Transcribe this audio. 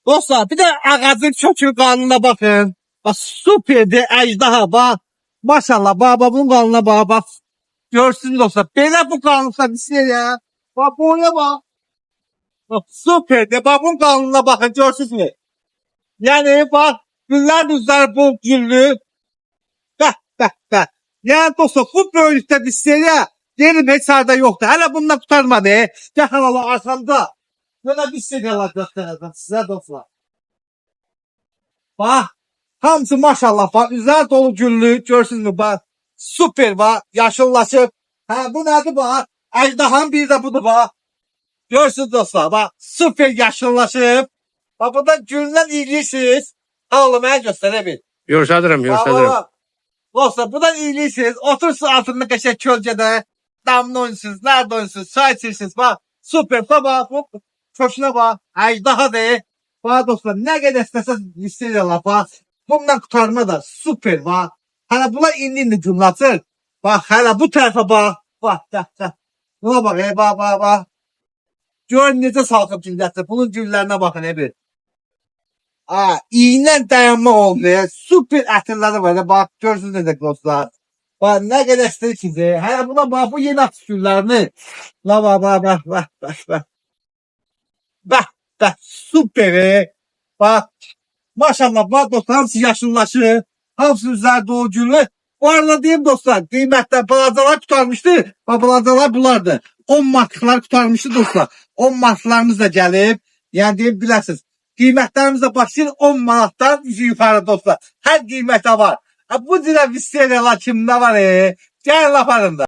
Dostlar bir de ağacın kökü kanına bakın. Bak süperdi ejdaha bak. Maşallah babamın kanına bak. Bak görsün dostlar. Böyle bu kanlıkta bir şey ya. Bak buraya bak. Bak süperdi. Babamın kanına bakın görsünüz mü? Yani bak güller düzler bu güllü. Bak. Yani dostlar bu böylükte bir şey ya. Yerim hiç arada yoktu. Hala bununla kurtarmadı. Yakın Allah arkamda. Böyle bir şey alacak size dostlar. Bak. Hamısı maşallah bak. Üzər dolu güllü. Görsünüz mü bak. Süper bak. Yaşıllaşıp. Ha bu nedir bak. Ejdahan bir de budur bak. Görsünüz dostlar bak. Süper yaşıllaşıp. Bak buradan gündən iyilirsiniz. Oğlum ben gösterebil. Görsədirəm, Bak görsədirəm. bak. Dostlar buradan iyilirsiniz. Otursun altında kaşe kölgede. Damla oynuyorsunuz. Nerede oynuyorsunuz? Çay içirsiniz. Bak. Süper. Bak. Hop. Köşüne bak. Ejdaha de. Bak dostlar ne kadar isteseniz hissediyorlar bak. Bundan kurtarma da süper bak. Hala bunlar indi cümlatır. Bak hala bu tarafa bak. Bak. Buna bak. Bak. Görün necə salqıb cümlətdir. Bunun güllərinə baxın bir. İğnə dayanma oldu. Süper ətirləri var. Bak görürsünüz necə dostlar. Bak ne kadar istəyir ki. Hala buna bak bu yeni atış güllərini. La bak. Bak süper. Bak maşallah bak dostlar hamısı yaşıllaşır. Hamısı üzerinde o gülü. Bu arada diyeyim dostlar kıymetler balacalar tutarmıştı. Balacalar bulardı. 10 marklar tutarmıştı dostlar. 10 marklarımız da gelip yani diyeyim bilirsiniz. Kıymetlerimiz de başlayır 10 manattan yukarı dostlar. Her kıymete var. Bu cüre bir seriyalar kimde var Gel laf arında.